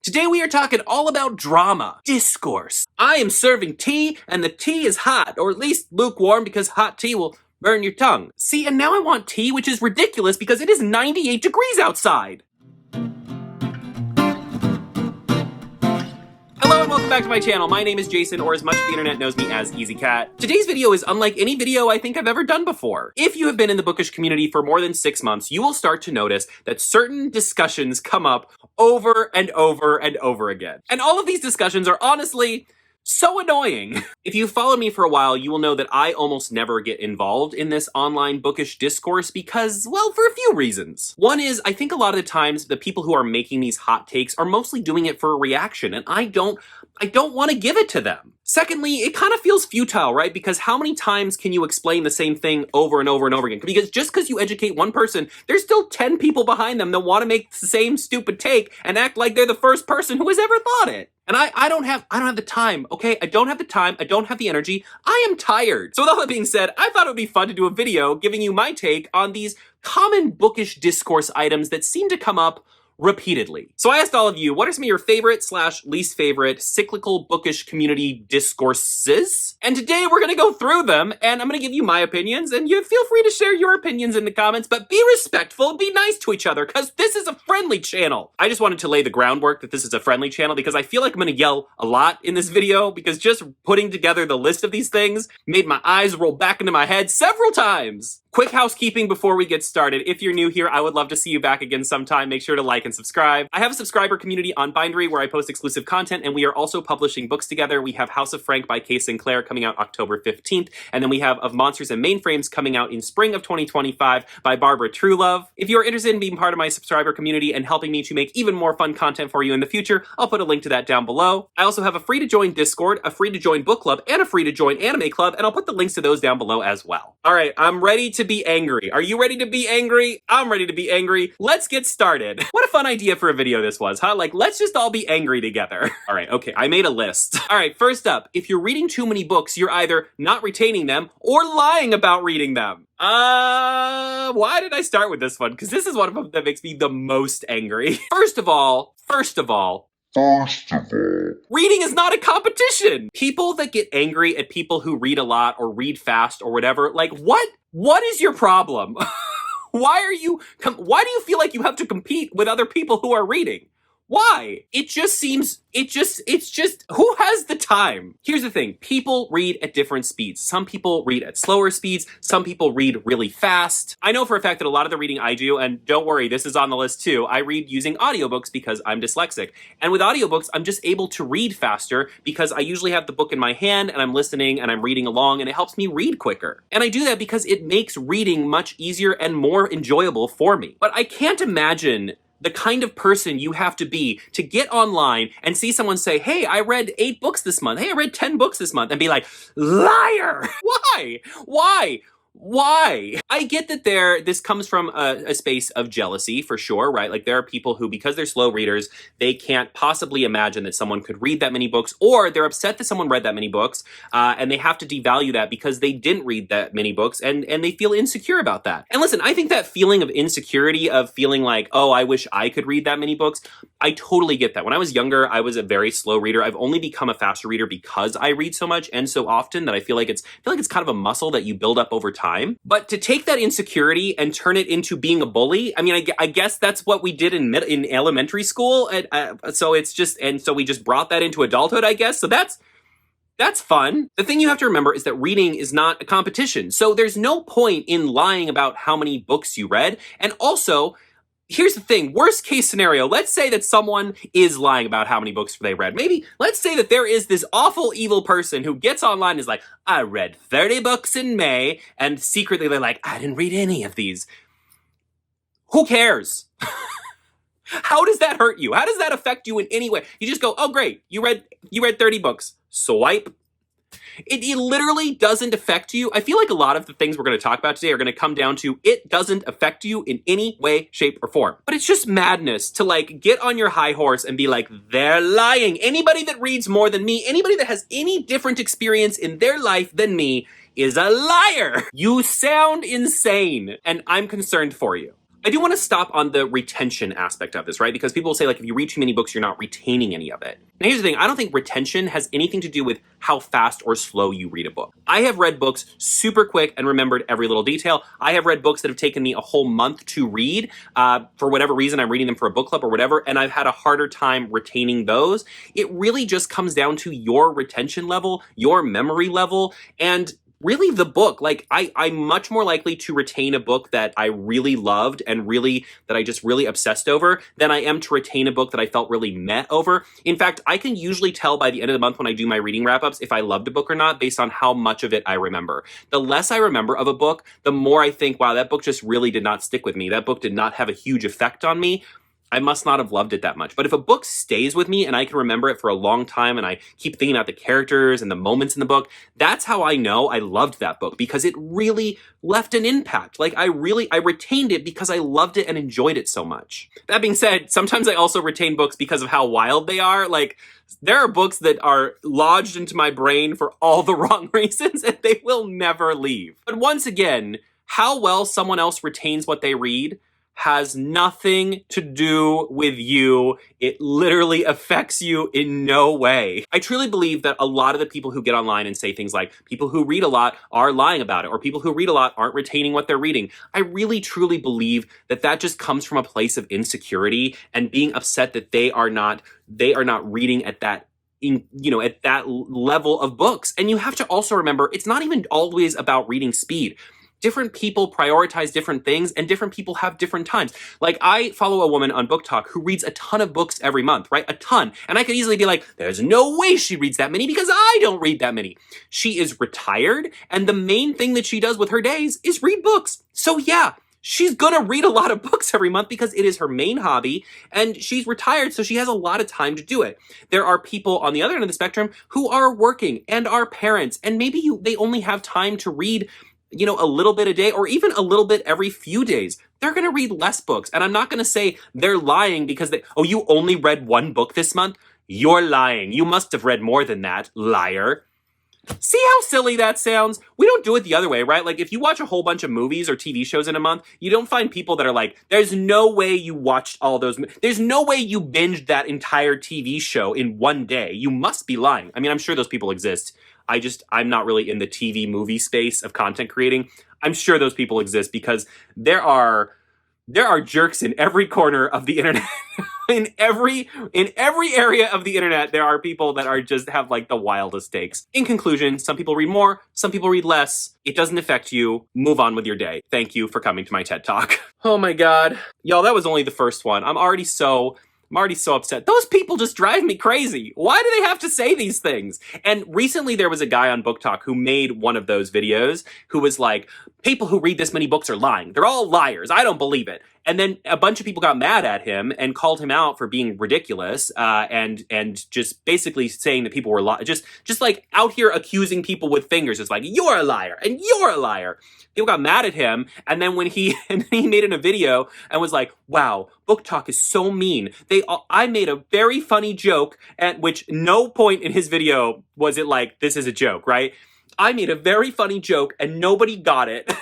Today we are talking all about drama, discourse. I am serving tea, and the tea is hot, or at least lukewarm because hot tea will burn your tongue. See, and now I want tea, which is ridiculous because it is 98 degrees outside. Hello and welcome back to my channel. My name is Jason, or as much of the internet knows me as Easy Cat. Today's video is unlike any video I think I've ever done before. If you have been in the bookish community for more than 6 months, you will start to notice that certain discussions come up over and over and over again. And all of these discussions are honestly so annoying. If you've followed me for a while, you will know that I almost never get involved in this online bookish discourse because, well, for a few reasons. One is, I think a lot of the times the people who are making these hot takes are mostly doing it for a reaction, and I don't want to give it to them. Secondly, it kind of feels futile, right? Because how many times can you explain the same thing over and over and over again? Because just because you educate one person, there's still 10 people behind them that want to make the same stupid take and act like they're the first person who has ever thought it. And I don't have the time, okay? I don't have the time, I don't have the energy, I am tired. So with all that being said, I thought it would be fun to do a video giving you my take on these common bookish discourse items that seem to come up repeatedly. So I asked all of you, what are some of your favorite / least favorite cyclical bookish community discourses? And today we're gonna go through them, and I'm gonna give you my opinions, and you feel free to share your opinions in the comments, but be respectful and be nice to each other, because this is a friendly channel. I just wanted to lay the groundwork that this is a friendly channel, because I feel like I'm gonna yell a lot in this video, because just putting together the list of these things made my eyes roll back into my head several times. Quick housekeeping before we get started. If you're new here, I would love to see you back again sometime. Make sure to like and subscribe. I have a subscriber community on Bindery where I post exclusive content, and we are also publishing books together. We have House of Frank by Kay Sinclair coming out October 15th, and then we have Of Monsters and Mainframes coming out in spring of 2025 by Barbara Truelove. If you're interested in being part of my subscriber community and helping me to make even more fun content for you in the future, I'll put a link to that down below. I also have a free to join Discord, a free to join book club, and a free to join anime club, and I'll put the links to those down below as well. All right, I'm ready to be angry. Are you ready to be angry? I'm ready to be angry. Let's get started. What a fun idea for a video this was, huh? Like, let's just all be angry together. All right, okay, I made a list. All right, first up, if you're reading too many books, you're either not retaining them or lying about reading them. Why did I start with this one? Because this is one of them that makes me the most angry. First of all, reading is not a competition. People that get angry at people who read a lot or read fast or whatever, like, what is your problem? Why do you feel like you have to compete with other people who are reading? Why? It's just, who has the time? Here's the thing, people read at different speeds. Some people read at slower speeds, some people read really fast. I know for a fact that a lot of the reading I do, and don't worry, this is on the list too, I read using audiobooks because I'm dyslexic. And with audiobooks, I'm just able to read faster because I usually have the book in my hand and I'm listening and I'm reading along, and it helps me read quicker. And I do that because it makes reading much easier and more enjoyable for me. But I can't imagine the kind of person you have to be to get online and see someone say, hey, I read 8 books this month. Hey, I read 10 books this month, and be like, liar! Why? I get that this comes from a space of jealousy, for sure, right? Like, there are people who, because they're slow readers, they can't possibly imagine that someone could read that many books, or they're upset that someone read that many books, and they have to devalue that because they didn't read that many books, and they feel insecure about that. And listen, I think that feeling of insecurity, of feeling like, oh, I wish I could read that many books, I totally get that. When I was younger, I was a very slow reader. I've only become a faster reader because I read so much and so often that I feel like it's kind of a muscle that you build up over time. But to take that insecurity and turn it into being a bully, I mean, I guess that's what we did in elementary school, and so we just brought that into adulthood, I guess. So that's fun. The thing you have to remember is that reading is not a competition. So there's no point in lying about how many books you read. And also, here's the thing, worst case scenario, let's say that someone is lying about how many books they read. Maybe, let's say that there is this awful, evil person who gets online and is like, I read 30 books in May, and secretly they're like, I didn't read any of these. Who cares? How does that hurt you? How does that affect you in any way? You just go, oh great, you read 30 books. Swipe. It literally doesn't affect you. I feel like a lot of the things we're going to talk about today are going to come down to it doesn't affect you in any way, shape, or form. But it's just madness to like get on your high horse and be like, they're lying. Anybody that reads more than me, anybody that has any different experience in their life than me is a liar. You sound insane, and I'm concerned for you. I do want to stop on the retention aspect of this, right? Because people will say, like, if you read too many books, you're not retaining any of it. Now, here's the thing. I don't think retention has anything to do with how fast or slow you read a book. I have read books super quick and remembered every little detail. I have read books that have taken me a whole month to read. For whatever reason, I'm reading them for a book club or whatever, and I've had a harder time retaining those. It really just comes down to your retention level, your memory level, and really the book. Like, I'm much more likely to retain a book that I really loved and that I just really obsessed over than I am to retain a book that I felt really meh over. In fact, I can usually tell by the end of the month when I do my reading wrap-ups if I loved a book or not based on how much of it I remember. The less I remember of a book, the more I think, wow, that book just really did not stick with me. That book did not have a huge effect on me. I must not have loved it that much. But if a book stays with me and I can remember it for a long time and I keep thinking about the characters and the moments in the book, that's how I know I loved that book, because it really left an impact. Like, I retained it because I loved it and enjoyed it so much. That being said, sometimes I also retain books because of how wild they are. Like, there are books that are lodged into my brain for all the wrong reasons and they will never leave. But once again, how well someone else retains what they read has nothing to do with you. It literally affects you in no way. I truly believe that a lot of the people who get online and say things like, people who read a lot are lying about it, or people who read a lot aren't retaining what they're reading. I really truly believe that that just comes from a place of insecurity and being upset that they are not reading at that at that level of books. And you have to also remember, it's not even always about reading speed. Different people prioritize different things, and different people have different times. Like, I follow a woman on BookTok who reads a ton of books every month, right? A ton. And I could easily be like, there's no way she reads that many because I don't read that many. She is retired, and the main thing that she does with her days is read books. So yeah, she's gonna read a lot of books every month because it is her main hobby, and she's retired, so she has a lot of time to do it. There are people on the other end of the spectrum who are working and are parents, and maybe they only have time to read a little bit a day, or even a little bit every few days. They're going to read less books. And I'm not going to say they're lying because you only read one book this month? You're lying. You must have read more than that, liar. See how silly that sounds? We don't do it the other way, right? Like, if you watch a whole bunch of movies or TV shows in a month, you don't find people that are like, there's no way you watched all those. There's no way you binged that entire TV show in one day. You must be lying. I mean, I'm sure those people exist. I'm not really in the TV movie space of content creating. I'm sure those people exist because there are jerks in every corner of the internet. in every area of the internet, there are people that are just have like the wildest takes. In conclusion, some people read more, some people read less. It doesn't affect you. Move on with your day. Thank you for coming to my TED Talk. Oh my God. Y'all, that was only the first one. I'm already so upset. Those people just drive me crazy. Why do they have to say these things? And recently there was a guy on BookTok who made one of those videos who was like, people who read this many books are lying. They're all liars. I don't believe it. And then a bunch of people got mad at him and called him out for being ridiculous, and just basically saying that people were just like out here accusing people with fingers. It's like, you're a liar and you're a liar. People got mad at him, and then when he made it in a video and was like, wow, BookTok is so mean. I made a very funny joke, at which no point in his video was it like, this is a joke, right? I made a very funny joke and nobody got it.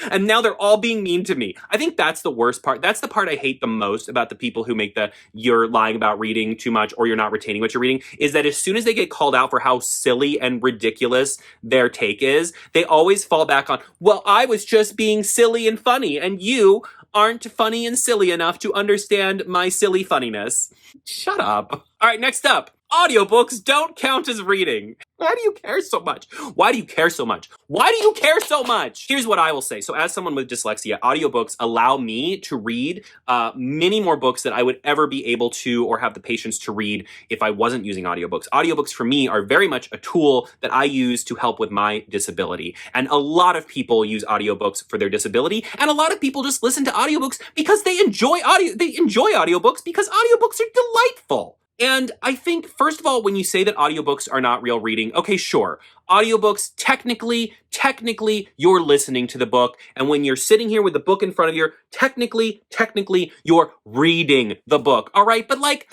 And now they're all being mean to me. I think that's the worst part. That's the part I hate the most about the people who make you're lying about reading too much or you're not retaining what you're reading, is that as soon as they get called out for how silly and ridiculous their take is, they always fall back on, well, I was just being silly and funny, and you aren't funny and silly enough to understand my silly funniness. Shut up. All right, next up. Audiobooks don't count as reading. Why do you care so much? Why do you care so much? Why do you care so much? Here's what I will say. So as someone with dyslexia, audiobooks allow me to read many more books that I would ever be able to or have the patience to read if I wasn't using audiobooks. Audiobooks for me are very much a tool that I use to help with my disability. And a lot of people use audiobooks for their disability. And a lot of people just listen to audiobooks because they enjoy audiobooks because audiobooks are delightful. And I think, first of all, when you say that audiobooks are not real reading, okay, sure. Audiobooks, technically, you're listening to the book. And when you're sitting here with the book in front of you, technically, you're reading the book. All right, but like,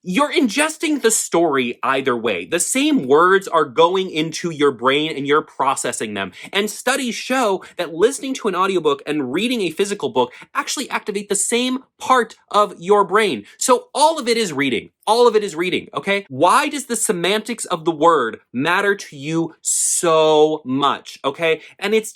you're ingesting the story either way. The same words are going into your brain and you're processing them. And studies show that listening to an audiobook and reading a physical book actually activate the same part of your brain. So all of it is reading. All of it is reading, okay? Why does the semantics of the word matter to you so much, okay? And it's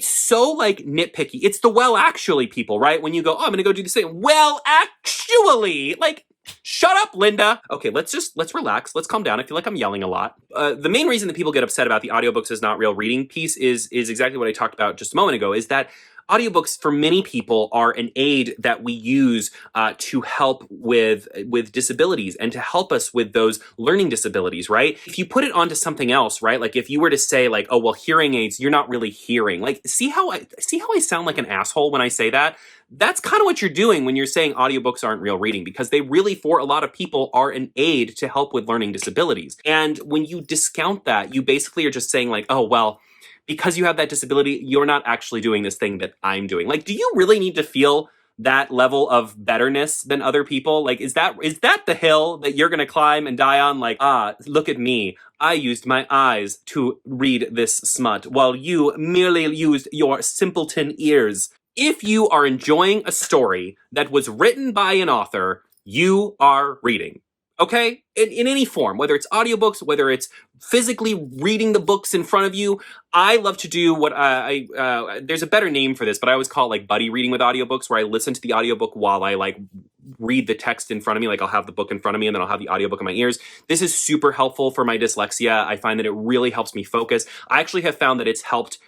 so like nitpicky. It's the well actually people, right? When you go, oh, I'm gonna go do this thing. Well, actually, like, shut up, Linda. Okay, let's relax. Let's calm down. I feel like I'm yelling a lot. The main reason that people get upset about the audiobooks is not real reading piece is exactly what I talked about just a moment ago, is that audiobooks for many people are an aid that we use to help with disabilities and to help us with those learning disabilities, right? If you put it onto something else, right? Like if you were to say like, oh, well, hearing aids, you're not really hearing. Like, see how I sound like an asshole when I say that? That's kind of what you're doing when you're saying audiobooks aren't real reading, because they really, for a lot of people, are an aid to help with learning disabilities. And when you discount that, you basically are just saying like, oh, well, because you have that disability, you're not actually doing this thing that I'm doing. Like, do you really need to feel that level of betterness than other people? Like, is that the hill that you're gonna climb and die on? Like, look at me. I used my eyes to read this smut, while you merely used your simpleton ears. If you are enjoying a story that was written by an author, you are reading. Okay? In any form, whether it's audiobooks, whether it's physically reading the books in front of you. I love to do what there's a better name for this, but I always call it like buddy reading with audiobooks, where I listen to the audiobook while I like read the text in front of me. Like I'll have the book in front of me and then I'll have the audiobook in my ears. This is super helpful for my dyslexia. I find that it really helps me focus. I actually have found that it's helped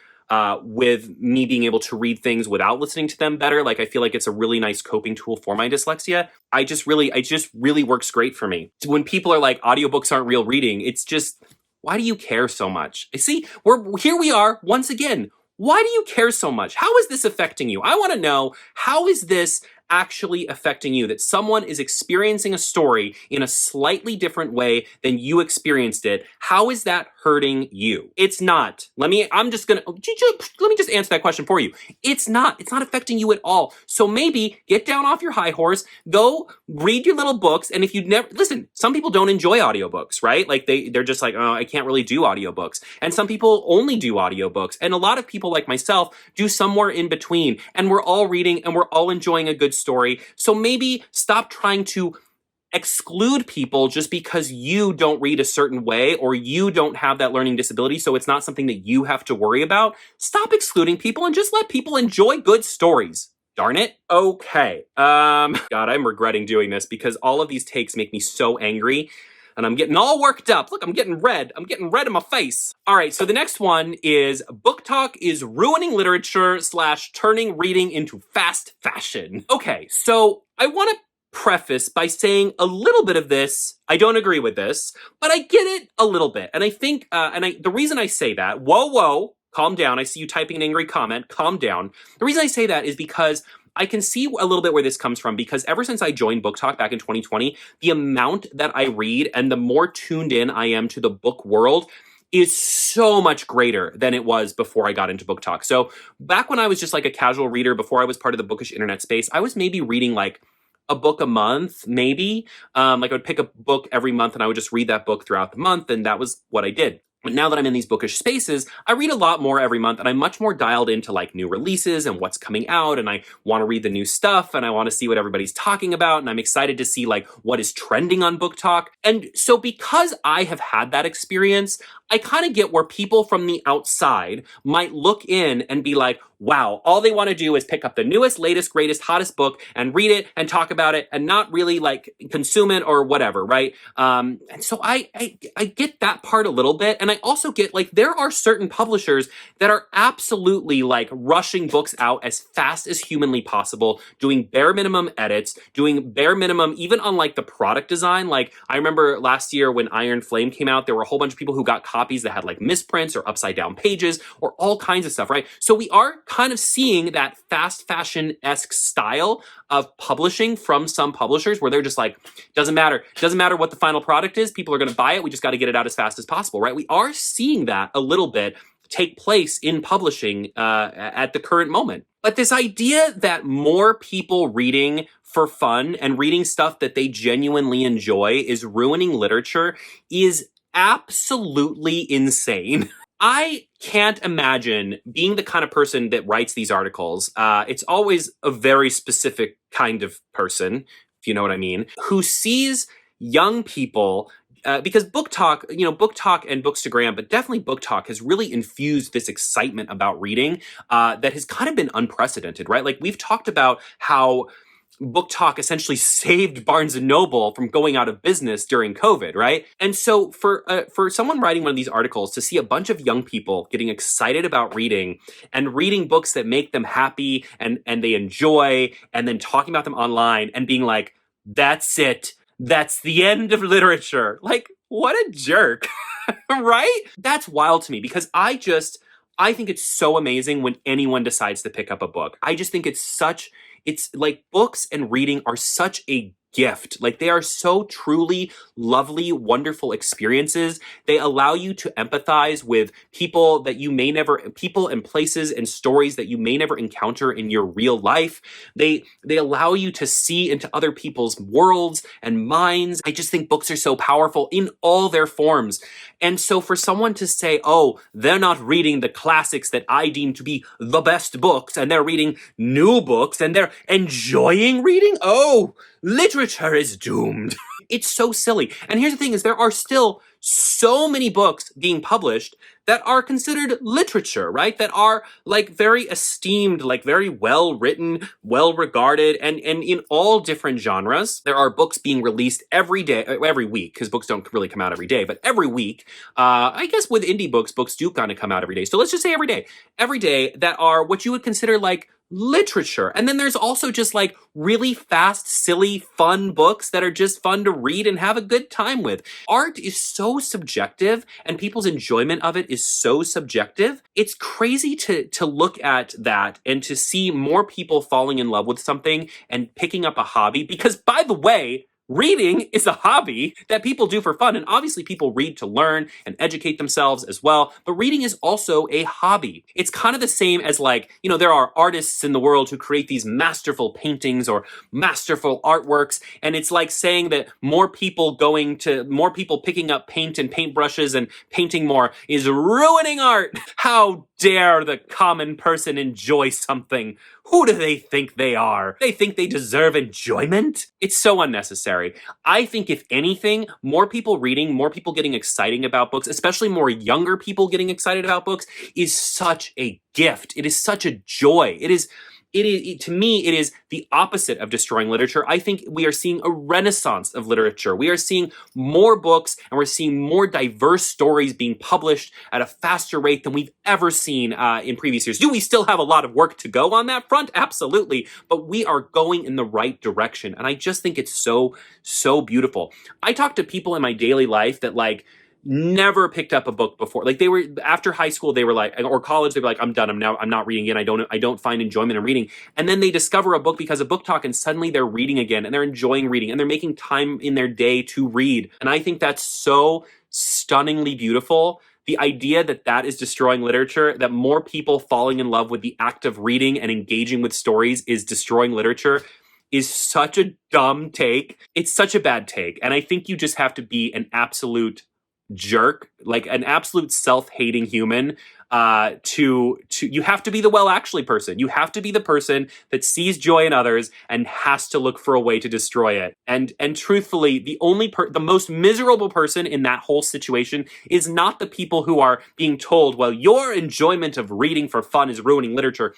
with me being able to read things without listening to them better. Like I feel like it's a really nice coping tool for my dyslexia. It just really works great for me. When people are like, audiobooks aren't real reading, it's just, why do you care so much? See, here we are once again. Why do you care so much? How is this affecting you? I want to know, how is this actually affecting you? That someone is experiencing a story in a slightly different way than you experienced it. How is that hurting you? It's not. Let me just answer that question for you. It's not affecting you at all. So maybe get down off your high horse, go read your little books. And if you've never, listen, some people don't enjoy audiobooks, right? Like they're just like, oh, I can't really do audiobooks. And some people only do audiobooks. And a lot of people like myself do somewhere in between. And we're all reading and we're all enjoying a good story. So maybe stop trying to exclude people just because you don't read a certain way or you don't have that learning disability, so it's not something that you have to worry about. Stop excluding people and just let people enjoy good stories. Darn it. Okay. God, I'm regretting doing this because all of these takes make me so angry. And I'm getting all worked up. Look, I'm getting red. I'm getting red in my face. All right, so the next one is BookTok is ruining literature / turning reading into fast fashion. Okay, so I want to preface by saying a little bit of this. I don't agree with this, but I get it a little bit. And I think, the reason I say that, whoa, calm down. I see you typing an angry comment. Calm down. The reason I say that is because I can see a little bit where this comes from, because ever since I joined BookTok back in 2020, the amount that I read and the more tuned in I am to the book world is so much greater than it was before I got into BookTok. So back when I was just like a casual reader, before I was part of the bookish internet space, I was maybe reading like a book a month, maybe. Like I would pick a book every month and I would just read that book throughout the month, and that was what I did. But now that I'm in these bookish spaces, I read a lot more every month, and I'm much more dialed into like new releases and what's coming out, and I want to read the new stuff, and I want to see what everybody's talking about, and I'm excited to see like what is trending on BookTok. And so because I have had that experience, I kind of get where people from the outside might look in and be like, wow, all they want to do is pick up the newest, latest, greatest, hottest book and read it and talk about it and not really like consume it or whatever, right? And so I get that part a little bit. And I also get like there are certain publishers that are absolutely like rushing books out as fast as humanly possible, doing bare minimum edits, doing bare minimum even on like the product design. Like I remember last year when Iron Flame came out, there were a whole bunch of people who got copies that had like misprints or upside down pages or all kinds of stuff, right? So we are kind of seeing that fast fashion-esque style of publishing from some publishers where they're just like, doesn't matter what the final product is, people are going to buy it, we just got to get it out as fast as possible, right? We are seeing that a little bit take place in publishing at the current moment. But this idea that more people reading for fun and reading stuff that they genuinely enjoy is ruining literature is absolutely insane. I can't imagine being the kind of person that writes these articles. It's always a very specific kind of person, if you know what I mean, who sees young people because BookTok, BookTok and Bookstagram, but definitely BookTok has really infused this excitement about reading that has kind of been unprecedented, right? Like we've talked about how BookTok essentially saved Barnes & Noble from going out of business during COVID, right? And so for someone writing one of these articles to see a bunch of young people getting excited about reading and reading books that make them happy and they enjoy, and then talking about them online and being like, that's it. That's the end of literature. Like, what a jerk, right? That's wild to me because I think it's so amazing when anyone decides to pick up a book. I just think it's like books and reading are such a gift. Like they are so truly lovely, wonderful experiences. They allow you to empathize with people and places and stories that you may never encounter in your real life. They allow you to see into other people's worlds and minds. I just think books are so powerful in all their forms. And so for someone to say, oh, they're not reading the classics that I deem to be the best books, and they're reading new books, and they're enjoying reading, oh, literature is doomed. It's so silly. And here's the thing is there are still so many books being published that are considered literature, right? That are like very esteemed, like very well written, well regarded, and in all different genres. There are books being released every week, because books don't really come out every day, but every week. I guess with indie books do kind of come out every day. So let's just say every day that are what you would consider like literature. And then there's also just like really fast, silly, fun books that are just fun to read and have a good time with. Art is so subjective and people's enjoyment of it is so subjective. It's crazy to look at that and to see more people falling in love with something and picking up a hobby because, by the way, reading is a hobby that people do for fun, and obviously people read to learn and educate themselves as well, but reading is also a hobby. It's kind of the same as like, there are artists in the world who create these masterful paintings or masterful artworks, and it's like saying that more people picking up paint and paintbrushes and painting more is ruining art. How dare the common person enjoy something? Who do they think they are? They think they deserve enjoyment? It's so unnecessary. I think if anything, more people reading, more people getting excited about books, especially more younger people getting excited about books, is such a gift. It is such a joy. To me, it is the opposite of destroying literature. I think we are seeing a renaissance of literature. We are seeing more books and we're seeing more diverse stories being published at a faster rate than we've ever seen in previous years. Do we still have a lot of work to go on that front? Absolutely. But we are going in the right direction. And I just think it's so, so beautiful. I talk to people in my daily life that never picked up a book before. Like they were after high school, they were like, or college, they were like, I'm done. I'm not reading again. I don't find enjoyment in reading. And then they discover a book because of BookTok, and suddenly they're reading again and they're enjoying reading and they're making time in their day to read. And I think that's so stunningly beautiful. The idea that is destroying literature, that more people falling in love with the act of reading and engaging with stories is destroying literature, is such a dumb take. It's such a bad take. And I think you just have to be an absolute jerk, like an absolute self-hating human, you have to be the actually person. You have to be the person that sees joy in others and has to look for a way to destroy it. And truthfully, the most miserable person in that whole situation is not the people who are being told, well, your enjoyment of reading for fun is ruining literature.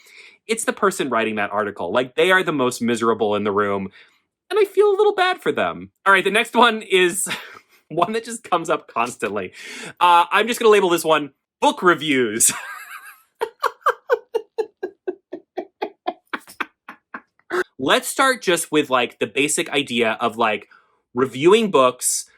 It's the person writing that article. Like, they are the most miserable in the room, and I feel a little bad for them. All right, the next one is one that just comes up constantly. I'm just going to label this one book reviews. Let's start just with the basic idea of reviewing books.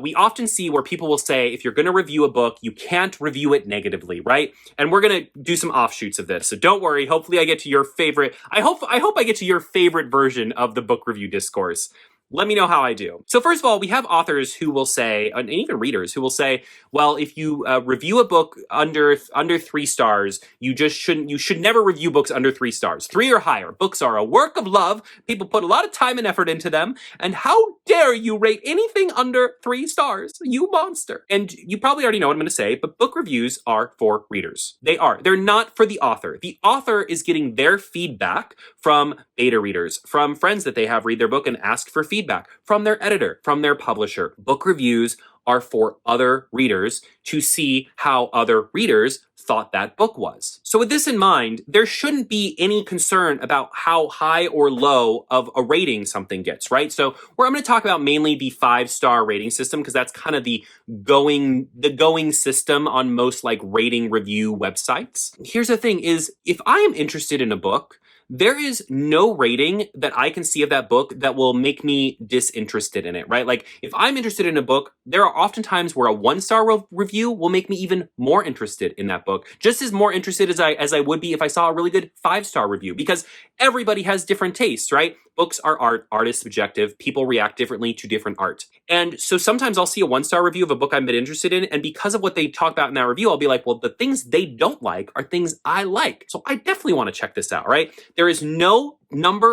We often see where people will say, if you're going to review a book, you can't review it negatively, right? And we're going to do some offshoots of this. So don't worry. Hopefully I get to your favorite. I hope I get to your favorite version of the book review discourse. Let me know how I do. So first of all, we have authors who will say, and even readers who will say, well, if you review a book under 3 stars, you should never review books under 3 stars. 3 or higher. Books are a work of love. People put a lot of time and effort into them. And how dare you rate anything under 3 stars? You monster. And you probably already know what I'm going to say, but book reviews are for readers. They are. They're not for the author. The author is getting their feedback from beta readers, from friends that they have read their book and ask for feedback, from their editor, from their publisher. Book reviews are for other readers to see how other readers thought that book was. So with this in mind, there shouldn't be any concern about how high or low of a rating something gets, right? So where I'm going to talk about mainly the 5-star rating system, because that's kind of the going system on most like rating review websites. Here's the thing is, if I am interested in a book, there is no rating that I can see of that book that will make me disinterested in it, right? Like if I'm interested in a book, there are often times where a 1-star review will make me even more interested in that book, just as more interested as I would be if I saw a really good 5-star review, because everybody has different tastes, right? Books are art, art is subjective, people react differently to different art. And so sometimes I'll see a 1-star review of a book I've been interested in, and because of what they talk about in that review, I'll be like, well, the things they don't like are things I like. So I definitely want to check this out, right? There is no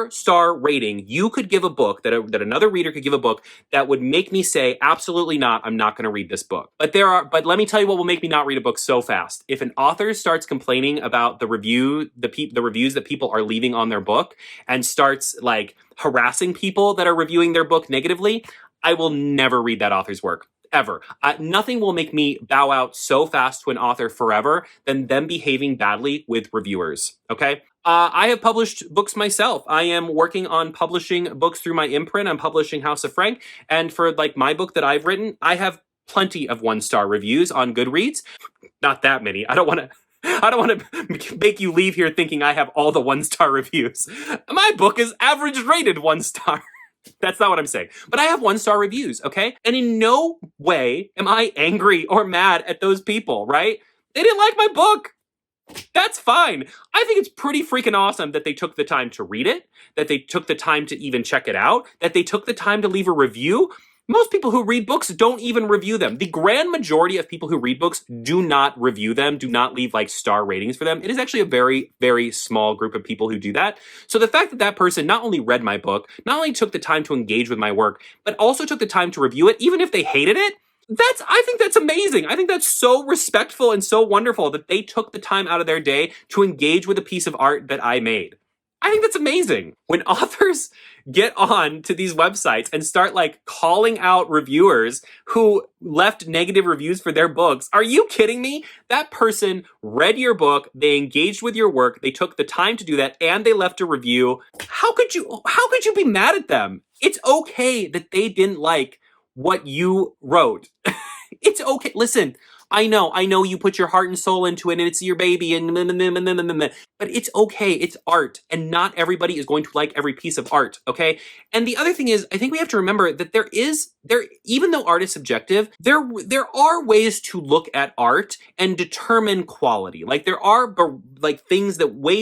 star rating you could give a book that another reader could give a book that would make me say, absolutely not, I'm not going to read this book. But let me tell you what will make me not read a book so fast. If an author starts complaining about the reviews that people are leaving on their book and starts like harassing people that are reviewing their book negatively, I will never read that author's work. Ever. Nothing will make me bow out so fast to an author forever than them behaving badly with reviewers, okay? I have published books myself. I am working on publishing books through my imprint. I'm publishing House of Frank. And for like my book that I've written, I have plenty of 1-star reviews on Goodreads. Not that many. I don't want to make you leave here thinking I have all the 1-star reviews. My book is average rated 1 star. That's not what I'm saying. But I have 1-star reviews, okay? And in no way am I angry or mad at those people, right? They didn't like my book. That's fine. I think it's pretty freaking awesome that they took the time to read it, that they took the time to even check it out, that they took the time to leave a review. Most people who read books don't even review them. The grand majority of people who read books do not review them, do not leave like star ratings for them. It is actually a very, very small group of people who do that. So the fact that that person not only read my book, not only took the time to engage with my work, but also took the time to review it, even if they hated it, I think that's amazing. I think that's so respectful and so wonderful that they took the time out of their day to engage with a piece of art that I made. I think that's amazing. When authors get on to these websites and start like calling out reviewers who left negative reviews for their books, are you kidding me? That person read your book, they engaged with your work, they took the time to do that, and they left a review. How could you be mad at them? It's okay that they didn't like what you wrote. It's okay. Listen, I know you put your heart and soul into it and it's your baby and but it's okay. It's art and not everybody is going to like every piece of art, okay? And the other thing is, I think we have to remember that even though art is subjective, there are ways to look at art and determine quality. Like there are like ways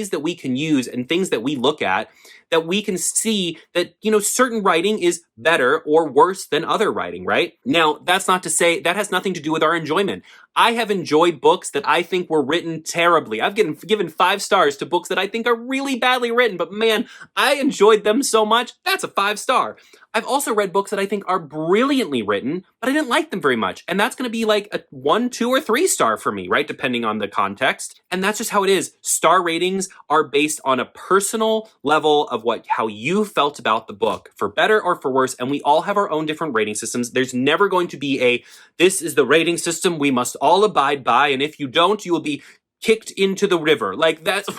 that we can use and things that we look at that we can see that, certain writing is better or worse than other writing, right? Now, that's not to say that has nothing to do with our enjoyment. I have enjoyed books that I think were written terribly. I've given 5 stars to books that I think are really badly written, but man, I enjoyed them so much. That's a 5-star. I've also read books that I think are brilliantly written, but I didn't like them very much. And that's going to be like a 1, 2, or 3-star for me, right? Depending on the context. And that's just how it is. Star ratings are based on a personal level of how you felt about the book, for better or for worse. And we all have our own different rating systems. There's never going to be this is the rating system we must all abide by. And if you don't, you will be kicked into the river. Like that's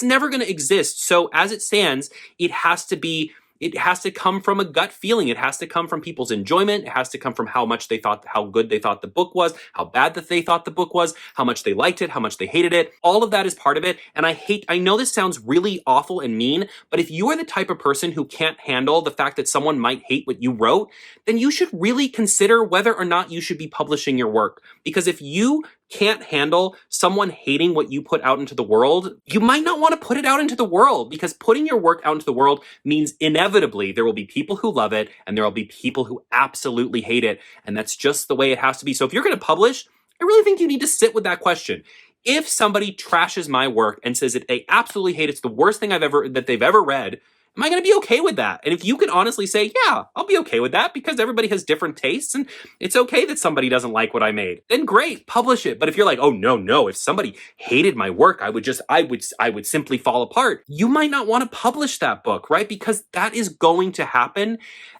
never going to exist. So as it stands, it has to come from a gut feeling. It has to come from people's enjoyment. It has to come from how good they thought the book was, how bad that they thought the book was, how much they liked it, how much they hated it. All of that is part of it. And I know this sounds really awful and mean, but if you are the type of person who can't handle the fact that someone might hate what you wrote, then you should really consider whether or not you should be publishing your work. Because if you can't handle someone hating what you put out into the world, you might not want to put it out into the world, because putting your work out into the world means inevitably there will be people who love it and there will be people who absolutely hate it. And that's just the way it has to be. So if you're going to publish, I really think you need to sit with that question. If somebody trashes my work and says that they absolutely hate it, it's the worst thing that they've ever read, am I going to be okay with that? And if you can honestly say, yeah, I'll be okay with that because everybody has different tastes and it's okay that somebody doesn't like what I made, then great, publish it. But if you're like, oh no, if somebody hated my work, I would simply fall apart. You might not want to publish that book, right? Because that is going to happen.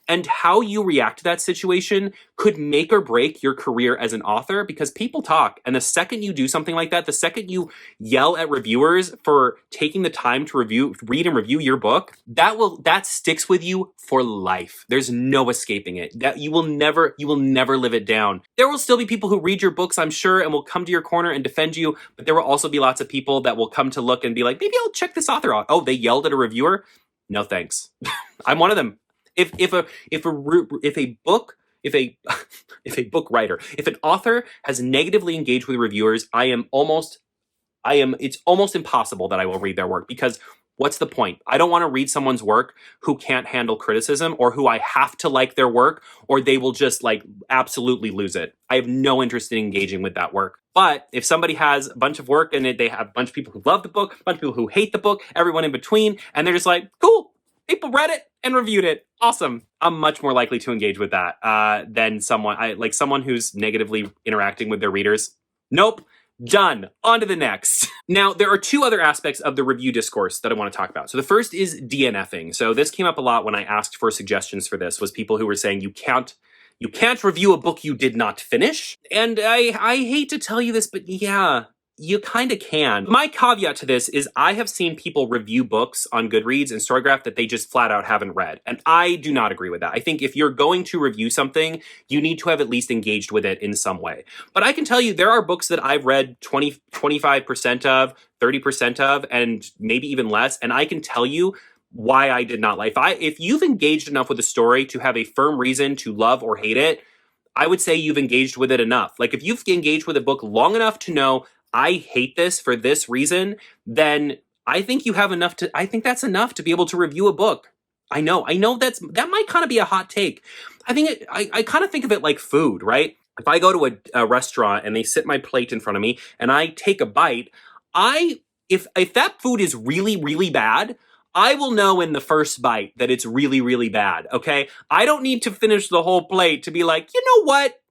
And how you react to that situation could make or break your career as an author, because people talk. And the second you do something like that, the second you yell at reviewers for taking the time to read and review your book, that sticks with you for life. There's no escaping it. That you will never live it down. There will still be people who read your books, I'm sure, and will come to your corner and defend you. But there will also be lots of people that will come to look and be like, maybe I'll check this author out. Oh, they yelled at a reviewer? No thanks. I'm one of them. If an author has negatively engaged with reviewers, it's almost impossible that I will read their work, because what's the point? I don't want to read someone's work who can't handle criticism, or who I have to like their work, or they will just absolutely lose it. I have no interest in engaging with that work. But if somebody has a bunch of work and they have a bunch of people who love the book, a bunch of people who hate the book, everyone in between, and they're just like, cool, people read it and reviewed it, awesome, I'm much more likely to engage with that than someone who's negatively interacting with their readers. Nope. Done. On to the next. Now, there are two other aspects of the review discourse that I want to talk about. So the first is DNFing. So this came up a lot when I asked for suggestions for this, was people who were saying you can't review a book you did not finish. And I hate to tell you this, but yeah, you kind of can. My caveat to this is I have seen people review books on Goodreads and Storygraph that they just flat out haven't read. And I do not agree with that. I think if you're going to review something, you need to have at least engaged with it in some way. But I can tell you there are books that I've read 25% of, 30% of, and maybe even less. And I can tell you why I did not like. If you've engaged enough with a story to have a firm reason to love or hate it, I would say you've engaged with it enough. Like if you've engaged with a book long enough to know, I hate this for this reason, then I think I think that's enough to be able to review a book. I know that might kind of be a hot take. I kind of think of it like food, right? If I go to a restaurant and they sit my plate in front of me and I take a bite, if that food is really, really bad, I will know in the first bite that it's really, really bad, okay? I don't need to finish the whole plate to be like, you know what?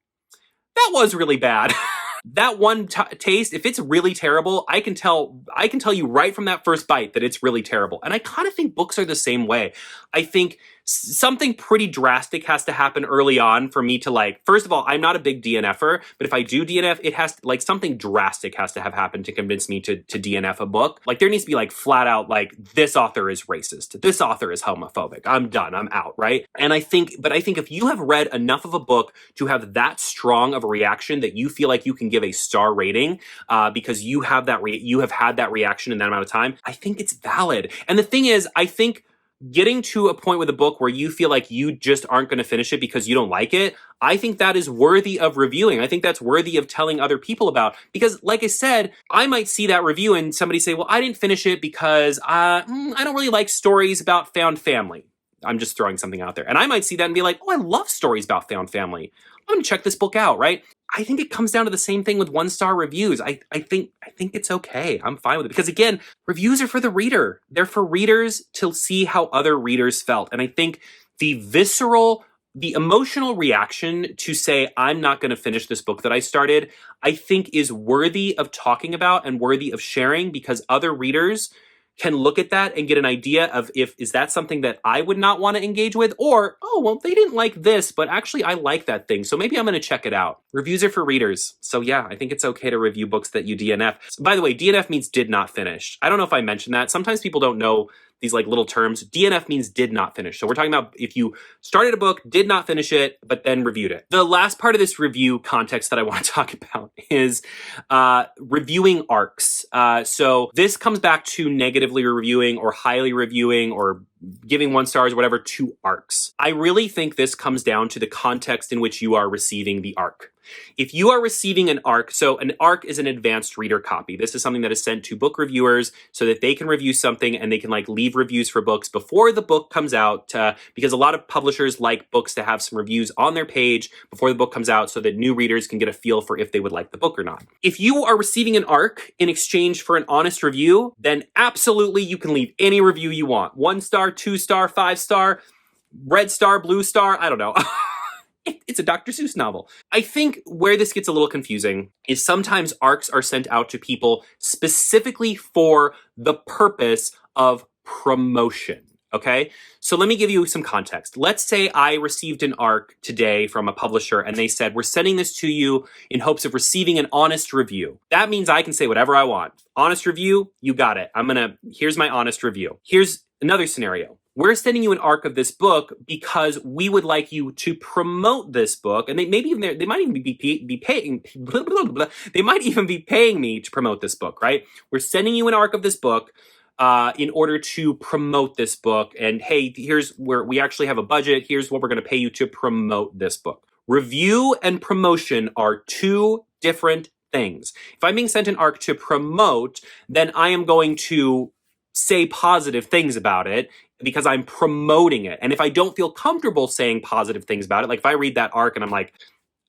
That was really bad. That one taste, if it's really terrible, I can tell you right from that first bite that it's really terrible. And I kind of think books are the same way. I think something pretty drastic has to happen early on for me to first of all, I'm not a big DNFer, but if I do DNF, it has something drastic has to have happened to convince me to DNF a book. There needs to be flat out this author is racist, this author is homophobic, I'm done, I'm out, right? And I think if you have read enough of a book to have that strong of a reaction that you feel like you can give a star rating because you have had that reaction in that amount of time, I think it's valid. And the thing is, I think getting to a point with a book where you feel like you just aren't going to finish it because you don't like it, I think that is worthy of reviewing. I think that's worthy of telling other people about. Because like I said, I might see that review and somebody say, well, I didn't finish it because I don't really like stories about found family. I'm just throwing something out there. And I might see that and be like, oh, I love stories about found family. I'm going to check this book out, right? I think it comes down to the same thing with one-star reviews. I think it's okay. I'm fine with it. Because again, reviews are for the reader. They're for readers to see how other readers felt. And I think the emotional reaction to say, I'm not going to finish this book that I started, I think is worthy of talking about and worthy of sharing, because other readers can look at that and get an idea of is that something that I would not want to engage with, or, oh, well, they didn't like this, but actually I like that thing, so maybe I'm going to check it out. Reviews are for readers. So yeah, I think it's okay to review books that you DNF. By the way, DNF means did not finish. I don't know if I mentioned that. Sometimes people don't know these little terms. DNF means did not finish. So we're talking about if you started a book, did not finish it, but then reviewed it. The last part of this review context that I want to talk about is reviewing arcs. So this comes back to negatively reviewing or highly reviewing or giving 1 stars or whatever to arcs. I really think this comes down to the context in which you are receiving the arc. If you are receiving an ARC, so an ARC is an advanced reader copy. This is something that is sent to book reviewers so that they can review something and they can like leave reviews for books before the book comes out, because a lot of publishers like books to have some reviews on their page before the book comes out so that new readers can get a feel for if they would like the book or not. If you are receiving an ARC in exchange for an honest review, then absolutely you can leave any review you want. 1 star, 2 star, 5 star, red star, blue star, I don't know. It's a Dr. Seuss novel. I think where this gets a little confusing is sometimes ARCs are sent out to people specifically for the purpose of promotion, okay? So let me give you some context. Let's say I received an ARC today from a publisher and they said, we're sending this to you in hopes of receiving an honest review. That means I can say whatever I want. Honest review, you got it. Here's my honest review. Here's another scenario. We're sending you an ARC of this book because we would like you to promote this book, and they might even be paying they might even be paying me to promote this book, right? We're sending you an ARC of this book in order to promote this book, and hey, here's where we actually have a budget. Here's what we're going to pay you to promote this book. Review and promotion are two different things. If I'm being sent an ARC to promote, then I am going to say positive things about it because I'm promoting it. And if I don't feel comfortable saying positive things about it, like if I read that ARC and I'm like,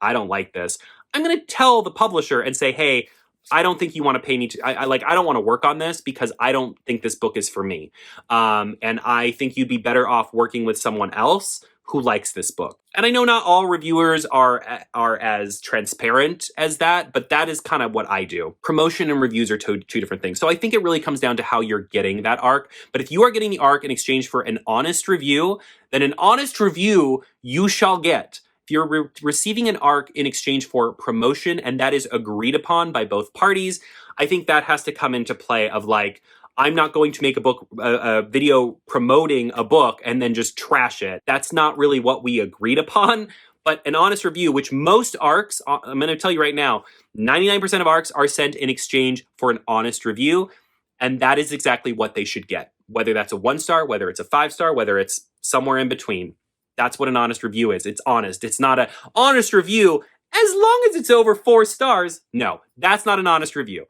I don't like this, I'm going to tell the publisher and say, hey, I don't think you want to pay me to, I don't want to work on this because I don't think this book is for me. And I think you'd be better off working with someone else who likes this book. And I know not all reviewers are as transparent as that, but that is kind of what I do. Promotion and reviews are two different things. So I think it really comes down to how you're getting that ARC. But if you are getting the ARC in exchange for an honest review, then an honest review you shall get. If you're receiving an ARC in exchange for promotion and that is agreed upon by both parties, I think that has to come into play of like, I'm not going to make a video promoting a book and then just trash it. That's not really what we agreed upon. But an honest review, which most ARCs, I'm going to tell you right now, 99% of ARCs are sent in exchange for an honest review. And that is exactly what they should get. Whether that's a 1 star, whether it's a 5 star, whether it's somewhere in between. That's what an honest review is. It's honest. It's not an honest review as long as it's over 4 stars. No, that's not an honest review.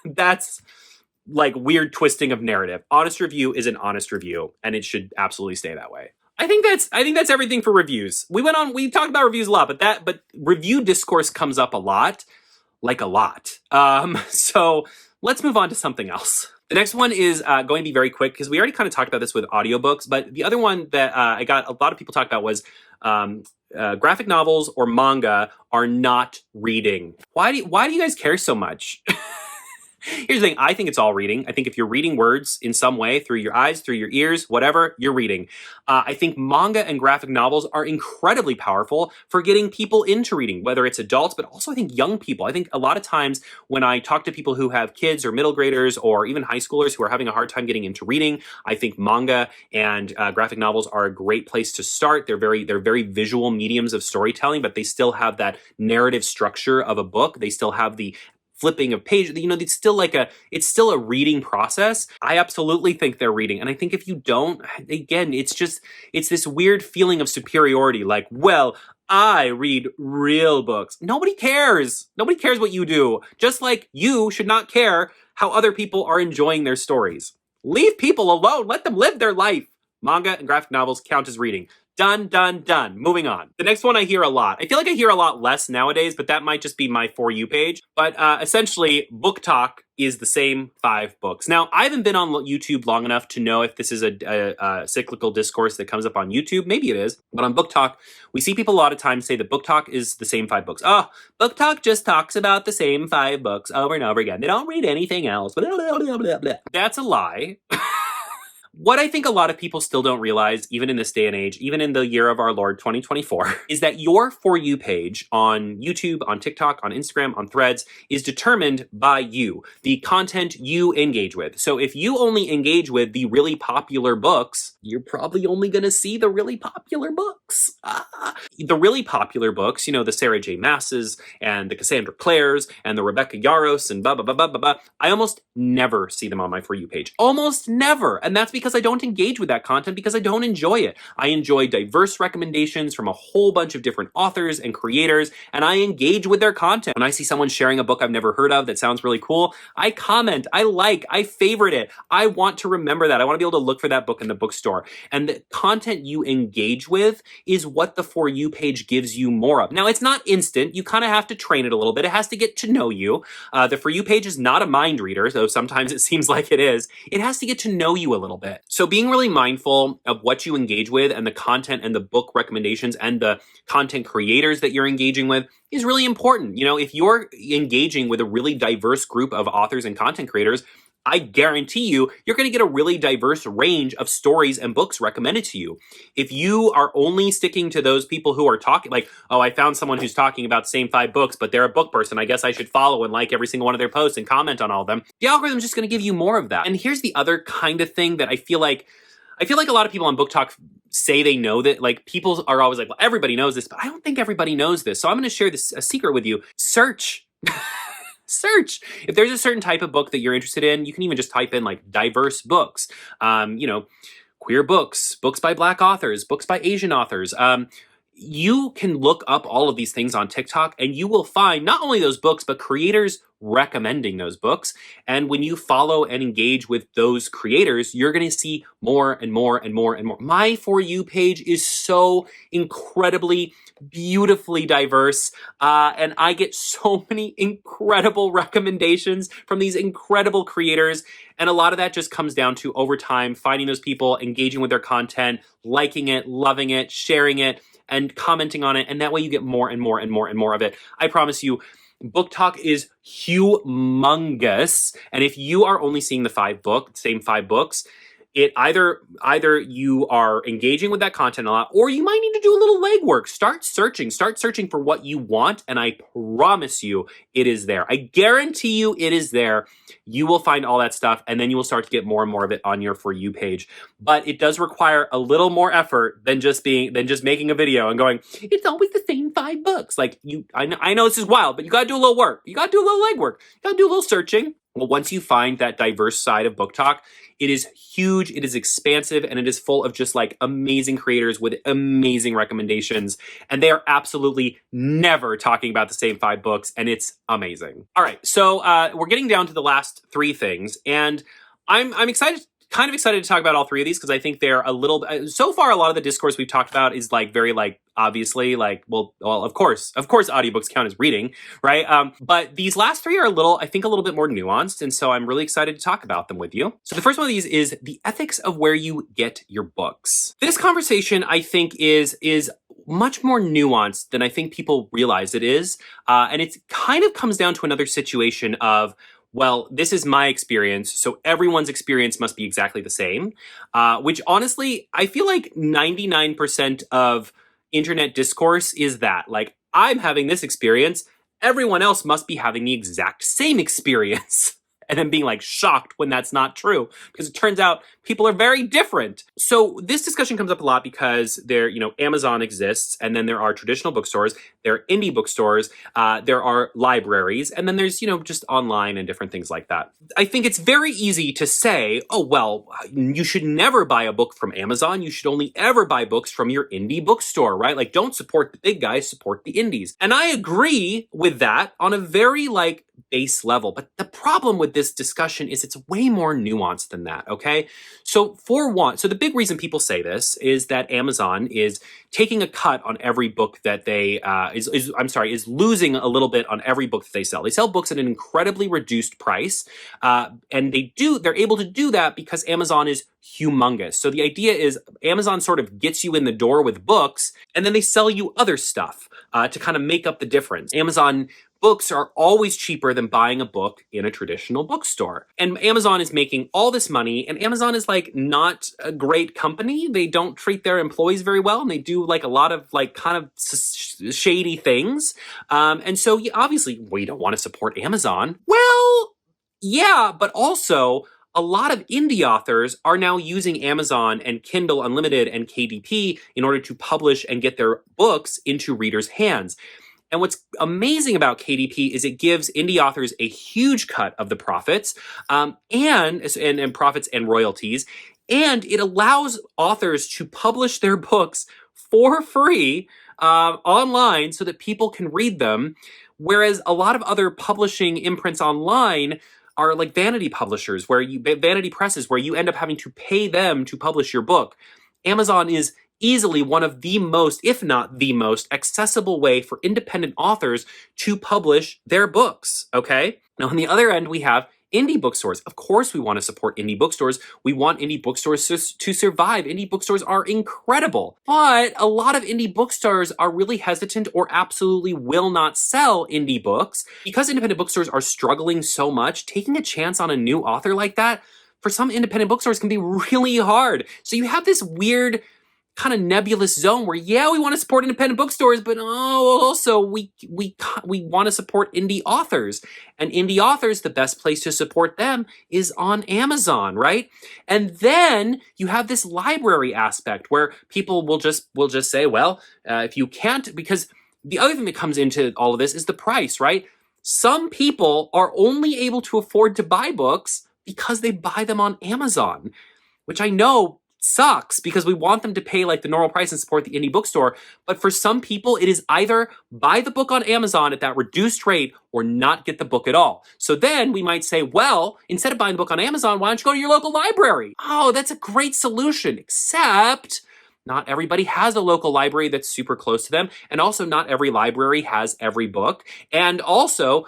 That's like weird twisting of narrative. Honest review is an honest review, and it should absolutely stay that way. I think that's everything for reviews. We talked about reviews a lot, but review discourse comes up a lot. So let's move on to something else. The next one is going to be very quick because we already kind of talked about this with audiobooks, but the other one that I got a lot of people talk about was graphic novels or manga are not reading. Why do you guys care so much? Here's the thing. I think it's all reading. I think if you're reading words in some way through your eyes, through your ears, whatever, you're reading. I think manga and graphic novels are incredibly powerful for getting people into reading, whether it's adults, but also I think young people. I think a lot of times when I talk to people who have kids or middle graders or even high schoolers who are having a hard time getting into reading, I think manga and graphic novels are a great place to start. They're very visual mediums of storytelling, but they still have that narrative structure of a book. They still have the flipping of pages, it's still a reading process. I absolutely think they're reading. And I think if you don't, again, it's this weird feeling of superiority. Like, well, I read real books. Nobody cares. Nobody cares what you do. Just like you should not care how other people are enjoying their stories. Leave people alone. Let them live their life. Manga and graphic novels count as reading. Done, done, done. Moving on. The next one I hear a lot. I feel like I hear a lot less nowadays, but that might just be my For You page. But essentially, BookTok is the same 5 books. Now, I haven't been on YouTube long enough to know if this is a cyclical discourse that comes up on YouTube. Maybe it is. But on BookTok, we see people a lot of times say that BookTok is the same 5 books. Oh, BookTok just talks about the same 5 books over and over again. They don't read anything else. That's a lie. What I think a lot of people still don't realize, even in this day and age, even in the year of our Lord 2024, is that your For You page on YouTube, on TikTok, on Instagram, on Threads is determined by you, the content you engage with. So if you only engage with the really popular books, you're probably only going to see the really popular books. The really popular books, the Sarah J. Maas's and the Cassandra Clare's and the Rebecca Yarros and blah, blah, blah, blah, blah, blah. I almost never see them on my For You page. Almost never. And that's because because I don't engage with that content because I don't enjoy it. I enjoy diverse recommendations from a whole bunch of different authors and creators, and I engage with their content. When I see someone sharing a book I've never heard of that sounds really cool, I comment, I like, I favorite it. I want to remember that. I want to be able to look for that book in the bookstore. And the content you engage with is what the For You page gives you more of. Now, it's not instant. You kind of have to train it a little bit. It has to get to know you. The For You page is not a mind reader, though sometimes it seems like it is. It has to get to know you a little bit. So being really mindful of what you engage with and the content and the book recommendations and the content creators that you're engaging with is really important. You know, if you're engaging with a really diverse group of authors and content creators, I guarantee you're going to get a really diverse range of stories and books recommended to you. If you are only sticking to those people who are talking, like, oh, I found someone who's talking about the same 5 books, but they're a book person, I guess I should follow and like every single one of their posts and comment on all of them, the algorithm's just going to give you more of that. And here's the other kind of thing that I feel like a lot of people on BookTok say they know that, like, people are always like, well, everybody knows this, but I don't think everybody knows this. So I'm going to share a secret with you. Search. Search. If there's a certain type of book that you're interested in, you can even just type in like diverse books, queer books, books by Black authors, books by Asian authors. You can look up all of these things on TikTok and you will find not only those books, but creators recommending those books. And when you follow and engage with those creators, you're going to see more and more and more and more. My For You page is so incredibly, beautifully diverse. And I get so many incredible recommendations from these incredible creators. And a lot of that just comes down to, over time, finding those people, engaging with their content, liking it, loving it, sharing it, and commenting on it. And that way you get more and more and more and more of it. I promise you, BookTok is humongous. And if you are only seeing the same 5 books, it either you are engaging with that content a lot, or you might need to do a little legwork. Start searching for what you want, and I promise you it is there. I guarantee you it is there. You will find all that stuff, and then you will start to get more and more of it on your For You page. But it does require a little more effort than just making a video and going, it's always the same 5 books. Like, I know this is wild, but you gotta do a little work. You gotta do a little legwork. You gotta do a little searching. Well, once you find that diverse side of BookTok, it is huge, it is expansive, and it is full of just like amazing creators with amazing recommendations. And they are absolutely never talking about the same 5 books, and it's amazing. All right, so we're getting down to the last 3 things, and I'm kind of excited to talk about all 3 of these because I think they're a little, so far a lot of the discourse we've talked about is like very like, obviously, like, well, of course audiobooks count as reading, right? But these last 3 are I think a little bit more nuanced, and so I'm really excited to talk about them with you. So the first one of these is the ethics of where you get your books. This conversation, I think, is much more nuanced than I think people realize it is, and it kind of comes down to another situation of, well, this is my experience, so everyone's experience must be exactly the same, which honestly, I feel like 99% of internet discourse is that. Like, I'm having this experience, everyone else must be having the exact same experience. And then being like shocked when that's not true, because it turns out people are very different. So this discussion comes up a lot because Amazon exists, and then there are traditional bookstores, there are indie bookstores, there are libraries, and then there's, just online and different things like that. I think it's very easy to say, oh, well, you should never buy a book from Amazon. You should only ever buy books from your indie bookstore, right? Like, don't support the big guys, support the indies. And I agree with that on a very base level. But the problem with this discussion is it's way more nuanced than that, okay? So the big reason people say this is that Amazon is taking a cut on every book that they, is losing a little bit on every book that they sell. They sell books at an incredibly reduced price, and they're able to do that because Amazon is humongous. So the idea is Amazon sort of gets you in the door with books, and then they sell you other stuff to kind of make up the difference. Amazon books are always cheaper than buying a book in a traditional bookstore. And Amazon is making all this money, and Amazon is not a great company. They don't treat their employees very well, and they do a lot of kind of shady things. And so obviously we don't want to support Amazon. Well, yeah, but also a lot of indie authors are now using Amazon and Kindle Unlimited and KDP in order to publish and get their books into readers' hands. And what's amazing about KDP is it gives indie authors a huge cut of the profits, and profits and royalties. And it allows authors to publish their books for free online so that people can read them. Whereas a lot of other publishing imprints online are like vanity publishers, vanity presses, where you end up having to pay them to publish your book. Amazon is easily one of the most, if not the most, accessible way for independent authors to publish their books, okay? Now, on the other end, we have indie bookstores. Of course, we want to support indie bookstores. We want indie bookstores to survive. Indie bookstores are incredible. But a lot of indie bookstores are really hesitant or absolutely will not sell indie books. Because independent bookstores are struggling so much, taking a chance on a new author like that, for some independent bookstores can be really hard. So you have this weird kind of nebulous zone where, yeah, we want to support independent bookstores, but also we want to support indie authors. And indie authors, the best place to support them is on Amazon, right? And then you have this library aspect where people will just say, well, if you can't, because the other thing that comes into all of this is the price, right? Some people are only able to afford to buy books because they buy them on Amazon, which I know sucks because we want them to pay like the normal price and support the indie bookstore. But for some people, it is either buy the book on Amazon at that reduced rate or not get the book at all. So then we might say, well, instead of buying the book on Amazon, why don't you go to your local library? Oh, that's a great solution, except not everybody has a local library that's super close to them. And also not every library has every book. And also,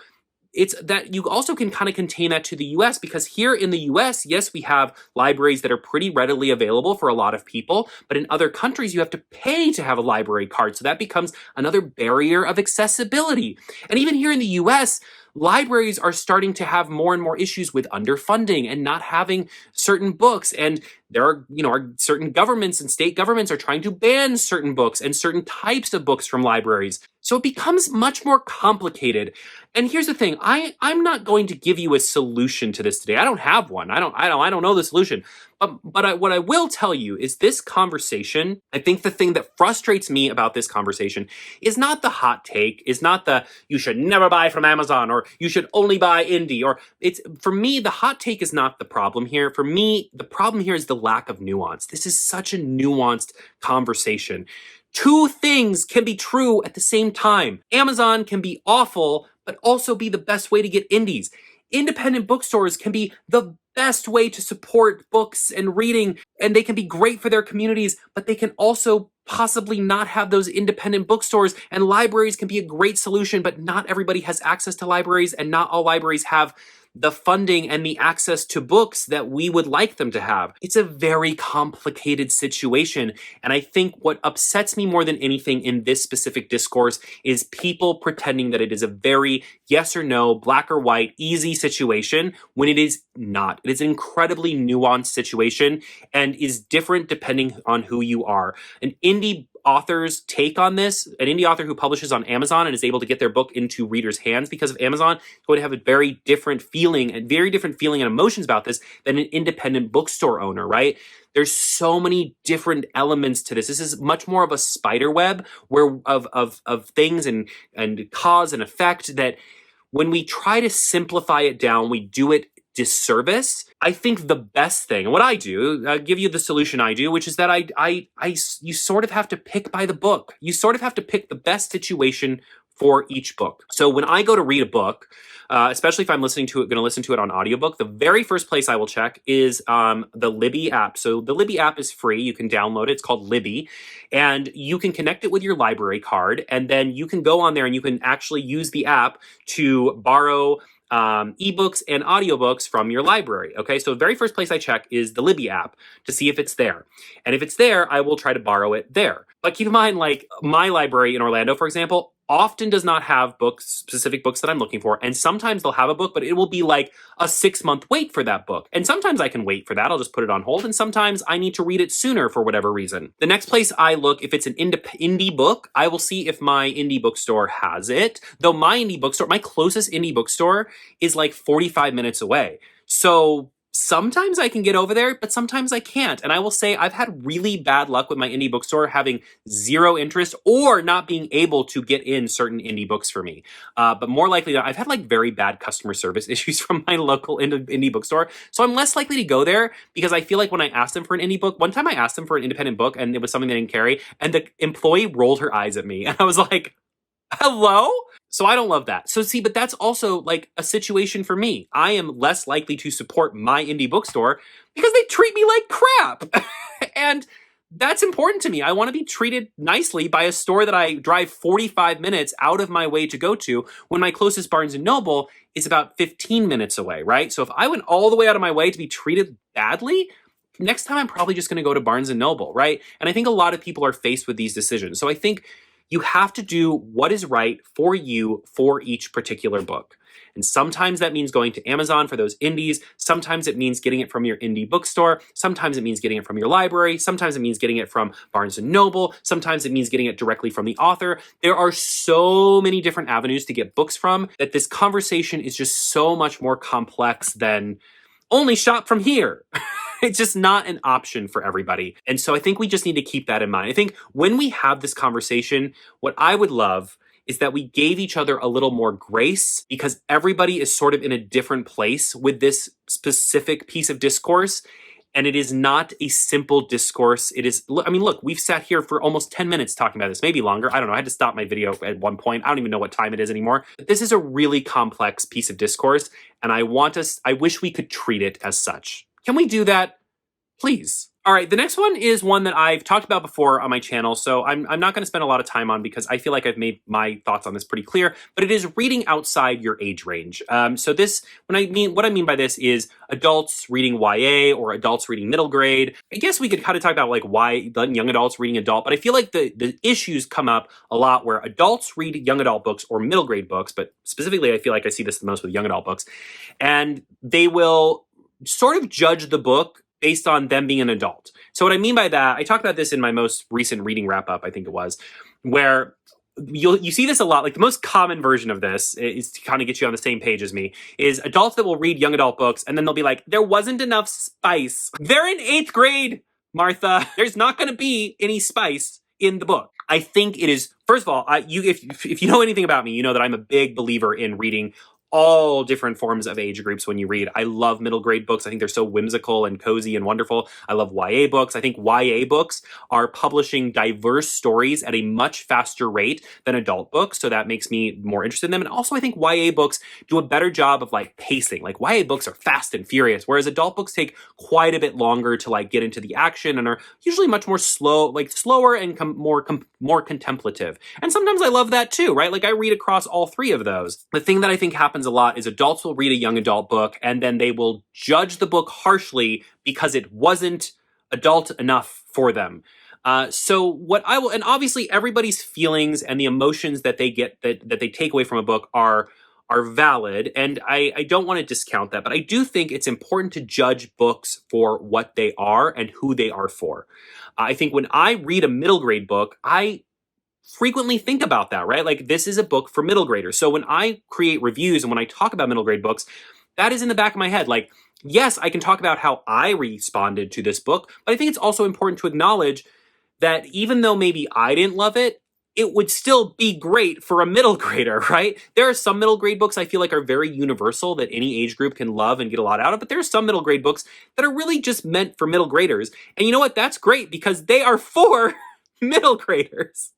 it's that you also can kind of contain that to the US, because here in the US, yes, we have libraries that are pretty readily available for a lot of people, but in other countries, you have to pay to have a library card. So that becomes another barrier of accessibility. And even here in the US, libraries are starting to have more and more issues with underfunding and not having certain books. And there are, certain governments and state governments are trying to ban certain books and certain types of books from libraries. So it becomes much more complicated. And here's the thing, I'm not going to give you a solution to this today. I don't have one. I don't know the solution. But what I will tell you is this conversation, I think the thing that frustrates me about this conversation is not the hot take, is not the you should never buy from Amazon or you should only buy indie, or for me, the hot take is not the problem here. For me, the problem here is the lack of nuance. This is such a nuanced conversation. Two things can be true at the same time. Amazon can be awful, but also be the best way to get indies. Independent bookstores can be the best way to support books and reading, and they can be great for their communities, but they can also possibly not have those independent bookstores. And libraries can be a great solution, but not everybody has access to libraries, and not all libraries have the funding and the access to books that we would like them to have. It's a very complicated situation. And I think what upsets me more than anything in this specific discourse is people pretending that it is a very yes or no, black or white, easy situation when it is not. It is an incredibly nuanced situation and is different depending on who you are. An indie author's take on this, an indie author who publishes on Amazon and is able to get their book into readers' hands because of Amazon, is going to have a very different feeling and emotions about this than an independent bookstore owner, right? There's so many different elements to this. This is much more of a spider web of things and cause and effect that when we try to simplify it down, we do it disservice. I think the best thing, and what I do, I'll give you the solution I do, which is that you sort of have to pick by the book. You sort of have to pick the best situation for each book. So when I go to read a book, especially if I'm going to listen to it on audiobook, the very first place I will check is the Libby app. So the Libby app is free. You can download it. It's called Libby. And you can connect it with your library card. And then you can go on there and you can actually use the app to borrow ebooks and audiobooks from your library. Okay, so the very first place I check is the Libby app to see if it's there. And if it's there, I will try to borrow it there. But keep in mind, like my library in Orlando, for example, often does not have specific books that I'm looking for. And sometimes they'll have a book, but it will be like a 6-month wait for that book. And sometimes I can wait for that. I'll just put it on hold. And sometimes I need to read it sooner for whatever reason. The next place I look, if it's an indie book, I will see if my indie bookstore has it. Though my closest indie bookstore is like 45 minutes away. So Sometimes I can get over there, but sometimes I can't. And I will say I've had really bad luck with my indie bookstore having zero interest or not being able to get in certain indie books for me. But more likely, I've had like very bad customer service issues from my local indie bookstore. So I'm less likely to go there because I feel like when I asked them for an indie book, one time I asked them for an independent book and it was something they didn't carry, and the employee rolled her eyes at me. And I was like, hello? So I don't love that. So see, but that's also like a situation for me. I am less likely to support my indie bookstore because they treat me like crap. And that's important to me. I want to be treated nicely by a store that I drive 45 minutes out of my way to go to when my closest Barnes & Noble is about 15 minutes away, right? So if I went all the way out of my way to be treated badly, next time I'm probably just going to go to Barnes & Noble, right? And I think a lot of people are faced with these decisions. So I think you have to do what is right for you for each particular book. And sometimes that means going to Amazon for those indies. Sometimes it means getting it from your indie bookstore. Sometimes it means getting it from your library. Sometimes it means getting it from Barnes & Noble. Sometimes it means getting it directly from the author. There are so many different avenues to get books from that this conversation is just so much more complex than only shop from here. It's just not an option for everybody. And so I think we just need to keep that in mind. I think when we have this conversation, what I would love is that we gave each other a little more grace because everybody is sort of in a different place with this specific piece of discourse. And it is not a simple discourse. It is, I mean, look, we've sat here for almost 10 minutes talking about this, maybe longer. I don't know. I had to stop my video at one point. I don't even know what time it is anymore. But this is a really complex piece of discourse. And I wish we could treat it as such. Can we do that? Please. All right, the next one is one that I've talked about before on my channel, so I'm not going to spend a lot of time on because I feel like I've made my thoughts on this pretty clear, but it is reading outside your age range. So what I mean by this is adults reading YA or adults reading middle grade. I guess we could kind of talk about like why young adults reading adult, but I feel like the issues come up a lot where adults read young adult books or middle grade books, but specifically I feel like I see this the most with young adult books, and they will sort of judge the book based on them being an adult. So what I mean by that, I talked about this in my most recent reading wrap up, I think it was, where you see this a lot. Like the most common version of this is to kind of get you on the same page as me, is adults that will read young adult books and then they'll be like, there wasn't enough spice. They're in 8th grade, Martha. There's not going to be any spice in the book. I think it is, first of all, if you know anything about me, you know that I'm a big believer in reading all different forms of age groups when you read. I love middle grade books. I think they're so whimsical and cozy and wonderful. I love YA books. I think YA books are publishing diverse stories at a much faster rate than adult books, so that makes me more interested in them. And also I think YA books do a better job of like pacing. Like YA books are fast and furious, whereas adult books take quite a bit longer to like get into the action and are usually much more slower and more contemplative. And sometimes I love that too, right? Like I read across all three of those. The thing that I think happens a lot is adults will read a young adult book and then they will judge the book harshly because it wasn't adult enough for them. So what I will, and obviously everybody's feelings and the emotions that they get, that they take away from a book are valid. And I don't want to discount that, but I do think it's important to judge books for what they are and who they are for. I think when I read a middle grade book, I frequently think about that, right? Like this is a book for middle graders. So when I create reviews and when I talk about middle grade books, that is in the back of my head. Like, yes, I can talk about how I responded to this book, but I think it's also important to acknowledge that even though maybe I didn't love it, it would still be great for a middle grader, right? There are some middle grade books I feel like are very universal that any age group can love and get a lot out of, but there are some middle grade books that are really just meant for middle graders. And you know what? That's great because they are for middle graders.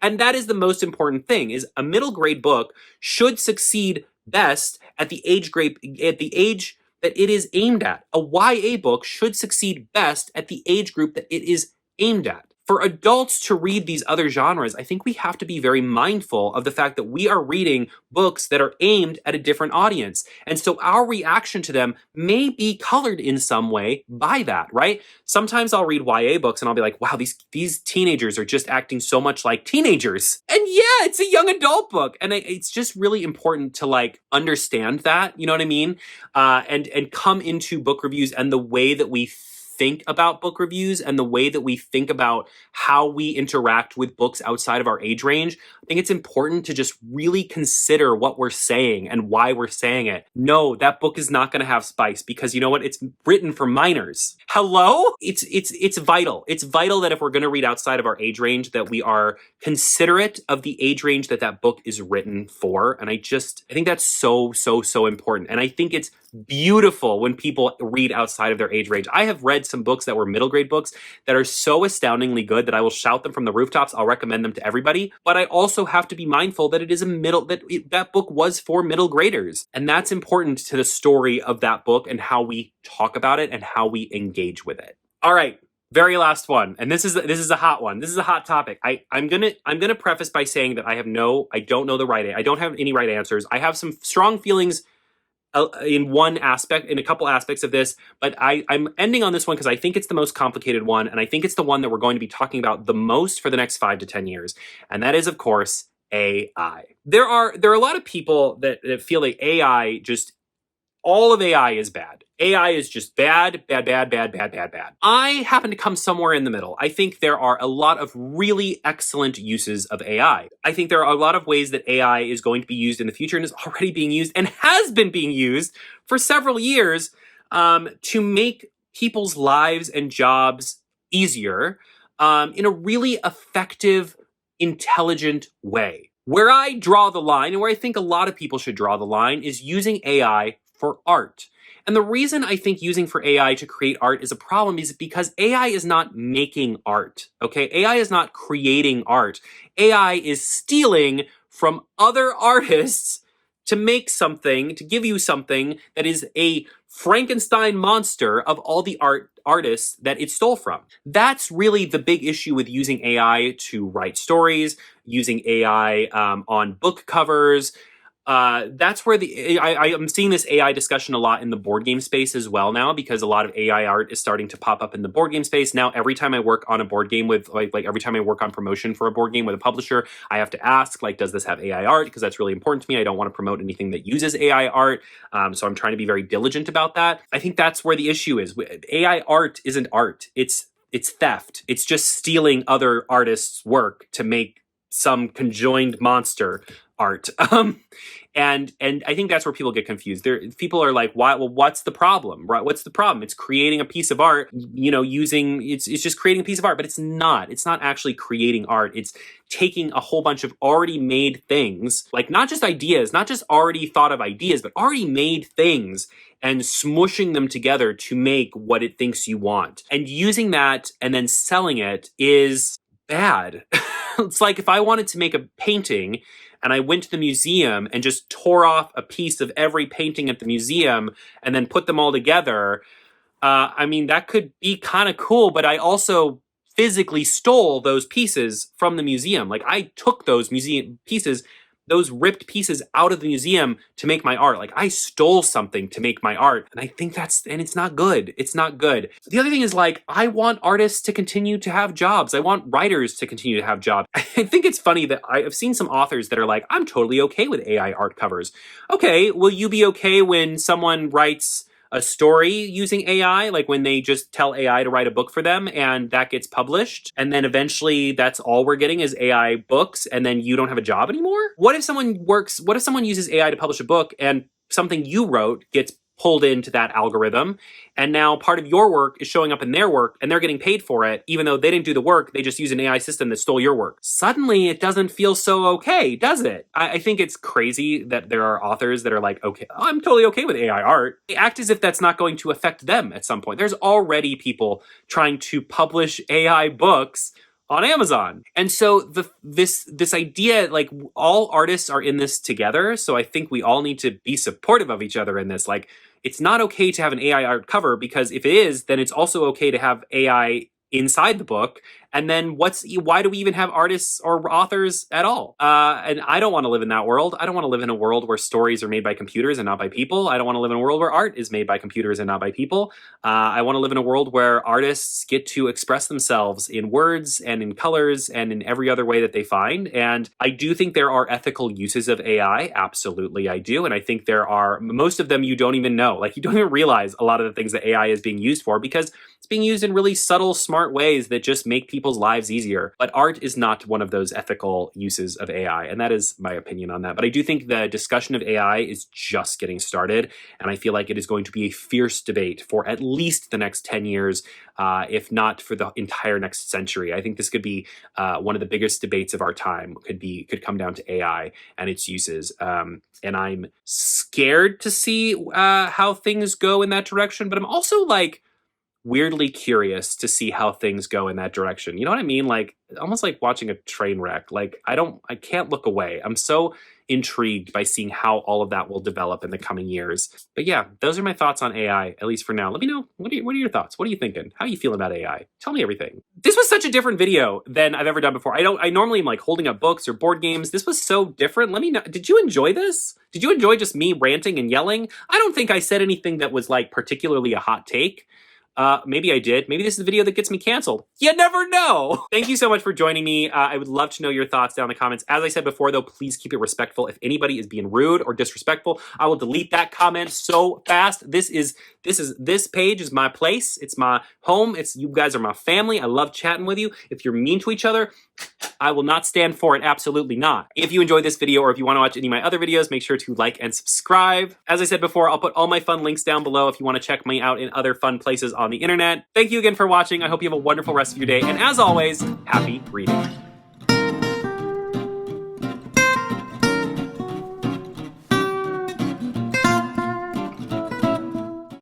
And that is the most important thing, is a middle grade book should succeed best at the age that it is aimed at. A YA book should succeed best at the age group that it is aimed at. For adults to read these other genres, I think we have to be very mindful of the fact that we are reading books that are aimed at a different audience. And so our reaction to them may be colored in some way by that, right? Sometimes I'll read YA books and I'll be like, wow, these teenagers are just acting so much like teenagers. And yeah, it's a young adult book. And it's just really important to like understand that, you know what I mean? And come into book reviews and the way that we think about book reviews and the way that we think about how we interact with books outside of our age range, I think it's important to just really consider what we're saying and why we're saying it. No, that book is not going to have spice because you know what? It's written for minors. Hello? It's vital. It's vital that if we're going to read outside of our age range, that we are considerate of the age range that that book is written for. And I think that's so important. And I think it's beautiful when people read outside of their age range. I have read some books that were middle grade books that are so astoundingly good that I will shout them from the rooftops. I'll recommend them to everybody. But I also have to be mindful that it is that book was for middle graders. And that's important to the story of that book and how we talk about it and how we engage with it. All right. Very last one, and this is a hot one. This is a hot topic. I'm gonna preface by saying that I don't have any right answers. I have some strong feelings in a couple aspects of this, but I'm ending on this one because I think it's the most complicated one, and I think it's the one that we're going to be talking about the most for the next 5 to 10 years, and that is, of course, AI. There are a lot of people that feel like all of AI is bad. AI is just bad. I happen to come somewhere in the middle. I think there are a lot of really excellent uses of AI. I think there are a lot of ways that AI is going to be used in the future and is already being used and has been being used for several years to make people's lives and jobs easier in a really effective, intelligent way. Where I draw the line, and where I think a lot of people should draw the line, is using AI for art. And the reason I think using for AI to create art is a problem is because AI is not making art, okay? AI is not creating art. AI is stealing from other artists to make something, to give you something that is a Frankenstein monster of all the artists that it stole from. That's really the big issue with using AI to write stories, using AI on book covers. That's where I'm seeing this AI discussion a lot in the board game space as well now, because a lot of AI art is starting to pop up in the board game space. Now, every time I work on a board game with, like every time I work on promotion for a board game with a publisher, I have to ask, does this have AI art? Because that's really important to me. I don't want to promote anything that uses AI art. So I'm trying to be very diligent about that. I think that's where the issue is. AI art isn't art. It's theft. It's just stealing other artists' work to make some conjoined monster art. And I think that's where people get confused. People are like, why? Well, what's the problem? Right? What's the problem? It's creating a piece of art, it's just creating a piece of art, but it's not. It's not actually creating art. It's taking a whole bunch of already made things, like not just ideas, not just already thought of ideas, but already made things, and smushing them together to make what it thinks you want. And using that and then selling it is bad. It's like if I wanted to make a painting and I went to the museum and just tore off a piece of every painting at the museum and then put them all together, that could be kind of cool, but I also physically stole those pieces from the museum. Like, I took those museum pieces, those ripped pieces out of the museum to make my art. Like, I stole something to make my art. And I think and it's not good. It's not good. The other thing is, I want artists to continue to have jobs. I want writers to continue to have jobs. I think it's funny that I've seen some authors that are like, I'm totally okay with AI art covers. Okay, will you be okay when someone writes a story using AI, like when they just tell AI to write a book for them and that gets published, and then eventually that's all we're getting is AI books, and then you don't have a job anymore? What if someone uses AI to publish a book and something you wrote gets pulled into that algorithm, and now part of your work is showing up in their work and they're getting paid for it, even though they didn't do the work, they just use an AI system that stole your work? Suddenly it doesn't feel so okay, does it? I think it's crazy that there are authors that are like, okay, I'm totally okay with AI art. They act as if that's not going to affect them at some point. There's already people trying to publish AI books on Amazon. And so this idea, like, all artists are in this together. So I think we all need to be supportive of each other in this. Like, it's not okay to have an AI art cover, because if it is, then it's also okay to have AI inside the book, And then why do we even have artists or authors at all? And I don't want to live in that world. I don't want to live in a world where stories are made by computers and not by people. I don't want to live in a world where art is made by computers and not by people. I want to live in a world where artists get to express themselves in words and in colors and in every other way that they find. And I do think there are ethical uses of AI. Absolutely, I do. And I think there are, most of them you don't even know. Like, you don't even realize a lot of the things that AI is being used for, because it's being used in really subtle, smart ways that just make people's lives easier. But art is not one of those ethical uses of AI. And that is my opinion on that. But I do think the discussion of AI is just getting started. And I feel like it is going to be a fierce debate for at least the next 10 years, if not for the entire next century. I think this could be one of the biggest debates of our time, could come down to AI and its uses. And I'm scared to see how things go in that direction. But I'm also like weirdly curious to see how things go in that direction. You know what I mean? Like, almost like watching a train wreck. Like, I can't look away. I'm so intrigued by seeing how all of that will develop in the coming years. But yeah, those are my thoughts on AI, at least for now. Let me know, what are your thoughts? What are you thinking? How are you feeling about AI? Tell me everything. This was such a different video than I've ever done before. I normally am like holding up books or board games. This was so different. Let me know, did you enjoy this? Did you enjoy just me ranting and yelling? I don't think I said anything that was like particularly a hot take. Maybe I did. Maybe this is the video that gets me canceled. You never know. Thank you so much for joining me. I would love to know your thoughts down in the comments. As I said before, though, please keep it respectful. If anybody is being rude or disrespectful, I will delete that comment so fast. This page is my place. It's my home. You guys are my family. I love chatting with you. If you're mean to each other, I will not stand for it. Absolutely not. If you enjoyed this video, or if you want to watch any of my other videos, make sure to like and subscribe. As I said before, I'll put all my fun links down below if you want to check me out in other fun places on the internet. Thank you again for watching. I hope you have a wonderful rest of your day. And as always, happy reading.